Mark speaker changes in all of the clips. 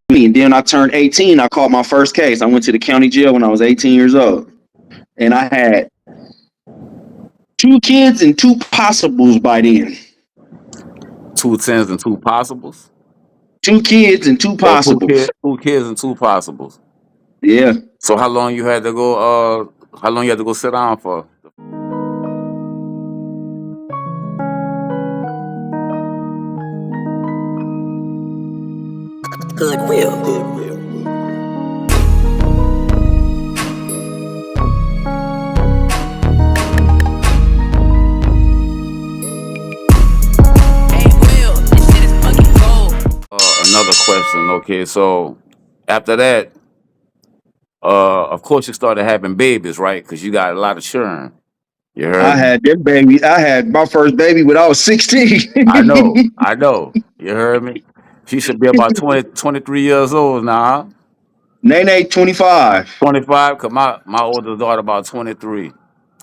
Speaker 1: And then I turned 18. I caught my first case. I went to the county jail when I was 18 years old. And I had two kids and two possibles by then.
Speaker 2: Two tens and two possibles.
Speaker 1: Two kids and two
Speaker 2: Or
Speaker 1: possibles.
Speaker 2: two kids and two possibles.
Speaker 1: Yeah.
Speaker 2: So how long you had to go? How long you had to go sit down for?
Speaker 3: Goodwill. Goodwill.
Speaker 2: Another question. Okay, so after that, of course you started having babies, right? Because you got a lot of children. You
Speaker 1: I
Speaker 2: heard me?
Speaker 1: had this baby. I had my first baby when I was 16.
Speaker 2: I know, I know. You heard me? She should be about 23 years old now, huh?
Speaker 1: Nene 25.
Speaker 2: 25, because my oldest daughter about 23.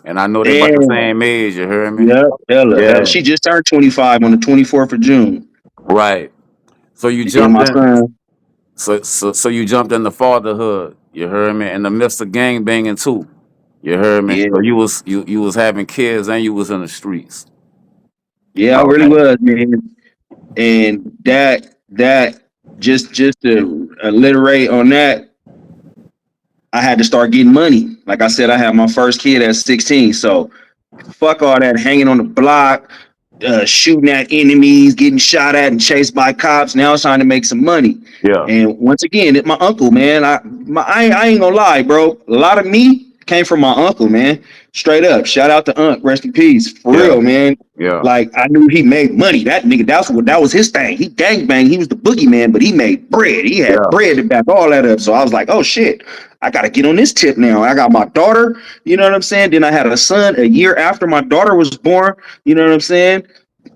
Speaker 2: And I know they about the
Speaker 1: Damn.
Speaker 2: same age, you heard me?
Speaker 1: Yeah.
Speaker 2: Yeah,
Speaker 1: Hella. She just turned 25 on the 24th of June.
Speaker 2: right. So you
Speaker 1: And then
Speaker 2: jumped
Speaker 1: my
Speaker 2: in.
Speaker 1: son.
Speaker 2: So you jumped in the fatherhood, you heard me, in the midst of gang banging too. You heard me.
Speaker 1: Yeah.
Speaker 2: So you was having kids and you was in the streets.
Speaker 1: Yeah, I really
Speaker 2: Okay.
Speaker 1: was, man. And that just to alliterate on that, I had to start getting money. Like I said, I had my first kid at 16. So fuck all that hanging on the block, shooting at enemies, getting shot at and chased by cops. Now it's time to make some money.
Speaker 2: Yeah.
Speaker 1: And once again, my uncle, man, I ain't gonna lie, bro. A lot of me came from my uncle, man. Straight up. Shout out to Unc. Rest in peace. For
Speaker 2: Yeah.
Speaker 1: real, man.
Speaker 2: Yeah.
Speaker 1: Like I knew he made money. That nigga, that was his thing. He gangbang. He was the boogeyman, but he made bread. He had
Speaker 2: Yeah.
Speaker 1: bread to back all that up. So I was like, oh shit, I gotta get on this tip now. I got my daughter. You know what I'm saying? Then I had a son a year after my daughter was born. You know what I'm saying?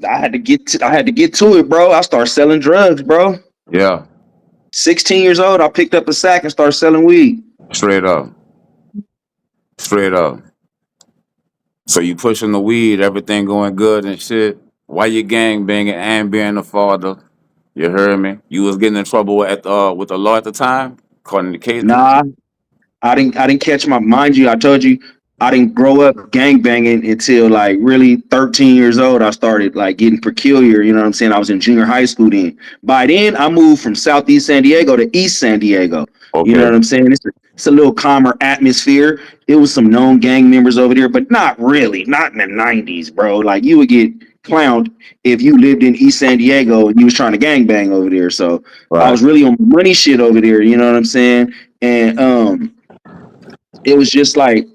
Speaker 1: I had to get to it, bro. I started selling drugs, bro.
Speaker 2: Yeah.
Speaker 1: 16 years old, I picked up a sack and started selling weed.
Speaker 2: Straight up. Straight up. So you pushing the weed, everything going good and shit. Why you gang banging and being a father? You heard me? You was getting in trouble with the law at the time, according to cases.
Speaker 1: Nah, I didn't catch my mind you. I told you I didn't grow up gang banging until like really 13 years old. I started like getting peculiar. You know what I'm saying? I was in junior high school then. By then, I moved from Southeast San Diego to East San Diego. You know
Speaker 2: Okay.
Speaker 1: what I'm saying? It's a little calmer atmosphere. It was some known gang members over there, but not really. Not in the 90s, bro. Like you would get clowned if you lived in East San Diego and you was trying to gang bang over there. So I
Speaker 2: Right.
Speaker 1: was really on money shit over there. You know what I'm saying? And it was just like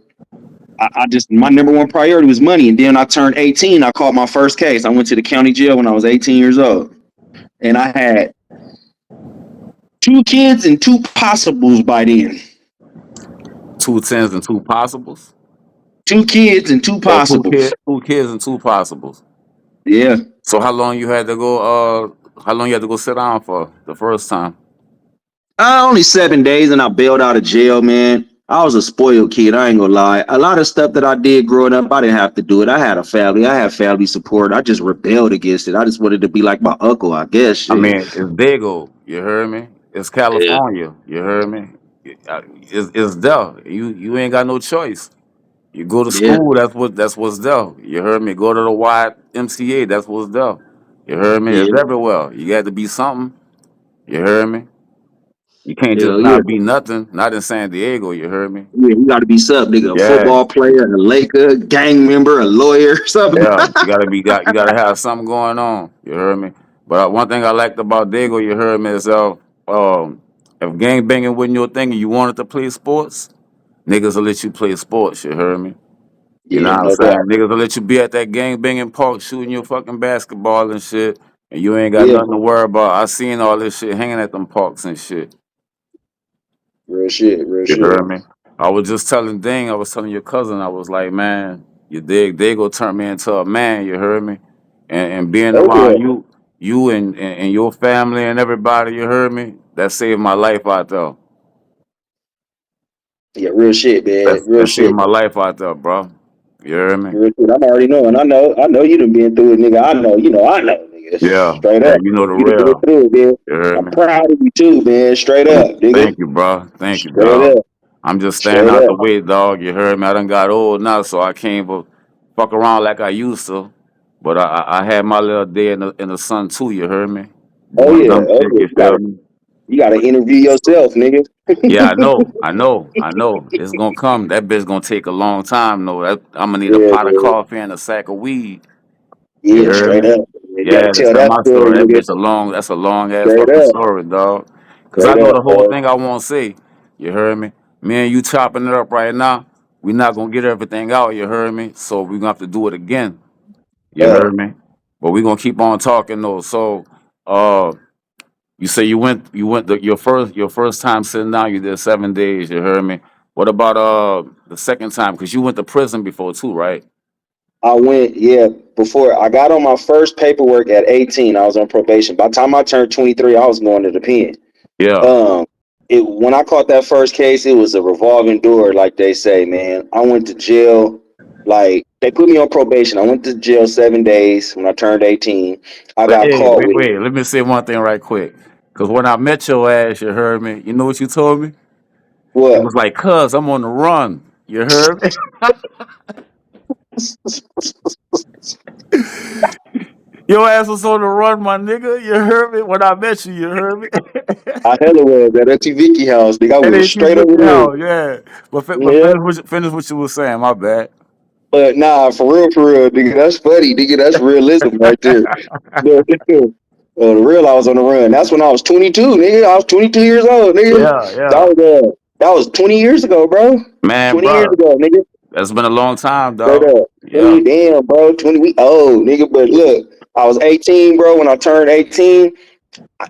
Speaker 1: I just my number one priority was money. And then I turned 18. I caught my first case. I went to the county jail when I was 18 years old, and I had two kids and two possibles by then.
Speaker 2: Two tens and two possibles.
Speaker 1: Two kids and two
Speaker 2: Or
Speaker 1: possibles.
Speaker 2: two kids and two possibles.
Speaker 1: Yeah.
Speaker 2: So how long you had to go? How long you had to go sit down for the first time?
Speaker 1: Only 7 days, and I bailed out of jail, man. I was a spoiled kid. I ain't gonna lie. A lot of stuff that I did growing up, I didn't have to do it. I had a family. I had family support. I just rebelled against it. I just wanted to be like my uncle, I guess.
Speaker 2: I
Speaker 1: Shit.
Speaker 2: mean, it's Dago. You heard me? It's
Speaker 1: Yeah.
Speaker 2: California. You heard me? It's there. You ain't got no choice. You go to
Speaker 1: Yeah.
Speaker 2: school. That's what's there. You heard me? Go to the YMCA. That's what's there. You heard me? It's
Speaker 1: Yeah.
Speaker 2: everywhere. You got to be something. You heard me? You can't just
Speaker 1: Hell yeah.
Speaker 2: not be nothing. Not in San Diego. You heard me?
Speaker 1: Yeah, you got to be something, nigga. A
Speaker 2: Yeah,
Speaker 1: football player, a Laker, gang member, a lawyer, something.
Speaker 2: yeah. You gotta have something going on. You heard me? But one thing I liked about Dago, you heard me, is if gang banging wasn't your thing and you wanted to play sports, niggas will let you play sports. You heard me? You know
Speaker 1: Yeah,
Speaker 2: what I'm
Speaker 1: no
Speaker 2: saying?
Speaker 1: doubt.
Speaker 2: Niggas will let you be at that gang banging park shooting your fucking basketball and shit, and you ain't got
Speaker 1: Yeah,
Speaker 2: nothing to worry about. I seen all this shit hanging at them parks and shit.
Speaker 1: real shit, real
Speaker 2: You
Speaker 1: shit.
Speaker 2: heard me? I was just telling Ding, I was telling your cousin, I was like, man, you dig, they go turn me into a man, you heard me? And being
Speaker 1: Oh yeah,
Speaker 2: around you and your family and everybody, you heard me? That saved my life out there.
Speaker 1: yeah, real shit, man, real
Speaker 2: That saved
Speaker 1: shit,
Speaker 2: my life out there, bro. You heard me?
Speaker 1: real shit. I'm already knowing. I know you done been through it, nigga. I know, I know, nigga. nigga.
Speaker 2: Yeah.
Speaker 1: Straight
Speaker 2: Hey,
Speaker 1: up.
Speaker 2: you know the
Speaker 1: You did it
Speaker 2: real.
Speaker 1: through, man.
Speaker 2: You heard
Speaker 1: I'm
Speaker 2: me?
Speaker 1: proud of you too, man. Straight up, nigga.
Speaker 2: Thank you, bro. Thank you,
Speaker 1: Straight
Speaker 2: dog.
Speaker 1: up.
Speaker 2: I'm just staying
Speaker 1: Straight
Speaker 2: out
Speaker 1: up.
Speaker 2: the way, dog. You heard me? I done got old now, so I can't but fuck around like I used to. But I had my little day in the sun too. You heard me?
Speaker 1: Oh
Speaker 2: Doing
Speaker 1: yeah.
Speaker 2: dumb
Speaker 1: Oh
Speaker 2: shit.
Speaker 1: yeah.
Speaker 2: You feel me?
Speaker 1: You gotta interview yourself, nigga.
Speaker 2: Yeah, I know. It's gonna come. That bitch gonna take a long time, though. I'm gonna need a
Speaker 1: Yeah,
Speaker 2: pot of
Speaker 1: man.
Speaker 2: coffee and a sack of weed. You
Speaker 1: Yeah,
Speaker 2: heard
Speaker 1: straight
Speaker 2: me?
Speaker 1: up. Man. You
Speaker 2: Yeah,
Speaker 1: gotta
Speaker 2: to
Speaker 1: tell
Speaker 2: tell
Speaker 1: that
Speaker 2: my
Speaker 1: story,
Speaker 2: story. That
Speaker 1: nigga.
Speaker 2: bitch a long. That's a long ass
Speaker 1: Straight
Speaker 2: fucking
Speaker 1: up.
Speaker 2: story, dog. Cause I
Speaker 1: Straight
Speaker 2: know
Speaker 1: up,
Speaker 2: the whole
Speaker 1: bro.
Speaker 2: thing I want to say. You heard me? Me and you chopping it up right now. We not gonna get everything out. You heard me? So we gonna have to do it again. You
Speaker 1: Yeah.
Speaker 2: heard me? But we gonna keep on talking though. So, uh, you say your first time sitting down. You did 7 days. You heard me? What about the second time? Cause you went to prison before too, right?
Speaker 1: I went, yeah, before I got on my first paperwork at 18, I was on probation. By the time I turned 23, I was going to the pen.
Speaker 2: Yeah.
Speaker 1: Um, when I caught that first case, it was a revolving door, like they say, man. I went to jail, like they put me on probation. I went to jail 7 days when I turned 18. I
Speaker 2: But
Speaker 1: got
Speaker 2: hey,
Speaker 1: caught
Speaker 2: wait,
Speaker 1: with
Speaker 2: wait. Let me say one thing right quick. Cause when I met your ass, you heard me. You know what you told me? It
Speaker 1: what?
Speaker 2: was like, "Cuz I'm on the run." You heard me? Your ass was on the run, my nigga. You heard me when I met you. You heard me?
Speaker 1: I hella was at Auntie Vicky house. Nigga, I
Speaker 2: It
Speaker 1: went
Speaker 2: ain't too
Speaker 1: straight
Speaker 2: big
Speaker 1: over there.
Speaker 2: how, yeah. But
Speaker 1: Yeah.
Speaker 2: finish what you was saying. My bad.
Speaker 1: But nah, for real, nigga, that's funny, nigga. That's realism right there. But the real, I was on the run. That's when I was 22, nigga. I was 22 years old, nigga.
Speaker 2: Yeah, yeah.
Speaker 1: That was 20 years ago, bro.
Speaker 2: Man,
Speaker 1: 20 years
Speaker 2: bro,
Speaker 1: ago, nigga.
Speaker 2: that's been a long time,
Speaker 1: Straight
Speaker 2: dog.
Speaker 1: up.
Speaker 2: Yeah,
Speaker 1: 20, damn, bro. 20, we old, nigga. But look, I was 18, bro. When I turned 18,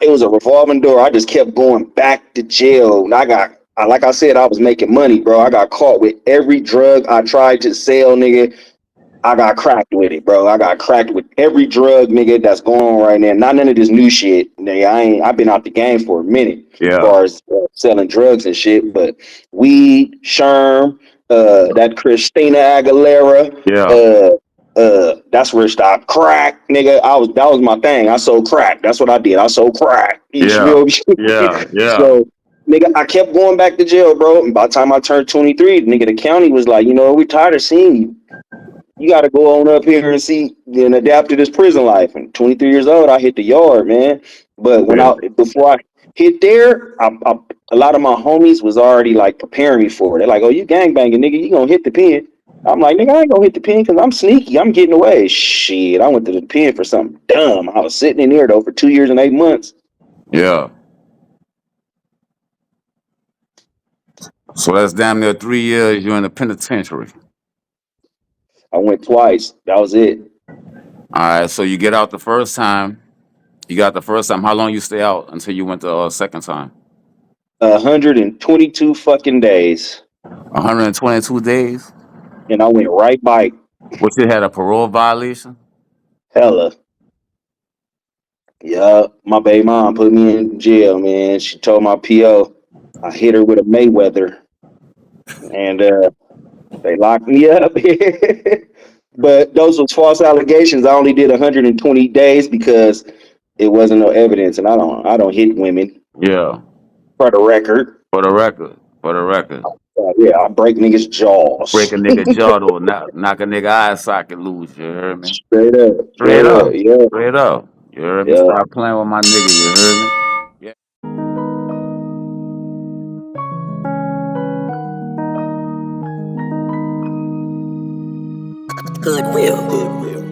Speaker 1: it was a revolving door. I just kept going back to jail. And like I said, I was making money, bro. I got caught with every drug I tried to sell, nigga. I got cracked with it, bro. I got cracked with every drug, nigga, that's going on right now. Not none of this new shit. Nigga, I've been out the game for a minute as
Speaker 2: yeah,
Speaker 1: far as selling drugs and shit. But weed, Sherm, that Christina Aguilera,
Speaker 2: yeah,
Speaker 1: that's where it stopped. Crack, nigga. That was my thing. I sold crack. That's what I did. I sold crack. You
Speaker 2: yeah,
Speaker 1: feel me?
Speaker 2: yeah, yeah,
Speaker 1: So nigga, I kept going back to jail, bro. And by the time I turned 23, nigga, the county was like, we tired of seeing you. You got to go on up here and see and adapt to this prison life. And 23 years old, I hit the yard, man. But
Speaker 2: yeah,
Speaker 1: before I hit there, a lot of my homies was already like preparing me for it. They're like, "Oh, you gangbanging, nigga? You gonna hit the pen?" I'm like, "Nigga, I ain't gonna hit the pen because I'm sneaky. I'm getting away." Shit, I went to the pen for something dumb. I was sitting in there though for 2 years and 8 months.
Speaker 2: yeah. So that's damn near 3 years you're in the penitentiary.
Speaker 1: I went twice. That was it.
Speaker 2: All right. So you get out the first time. You got the first time. How long you stay out until you went the second time?
Speaker 1: 122 fucking days,
Speaker 2: 122 days.
Speaker 1: and I went right by
Speaker 2: What you had a parole violation?
Speaker 1: hella. Yeah, my baby mom put me in jail, man. She told my PO I hit her with a Mayweather, and they locked me up. But those was false allegations. I only did 120 days because it wasn't no evidence, and I don't hit women
Speaker 2: Yeah.
Speaker 1: for the record.
Speaker 2: For the record. For the record.
Speaker 1: Yeah, I break niggas' jaws.
Speaker 2: Break a nigga jaw or knock a nigga eye socket loose. You heard me?
Speaker 1: Straight up,
Speaker 2: Straight
Speaker 1: straight
Speaker 2: up.
Speaker 1: up. Yeah,
Speaker 2: Straight up. You heard me?
Speaker 1: yeah.
Speaker 2: Stop playing with my nigga. You heard me? Yeah.
Speaker 3: Goodwill.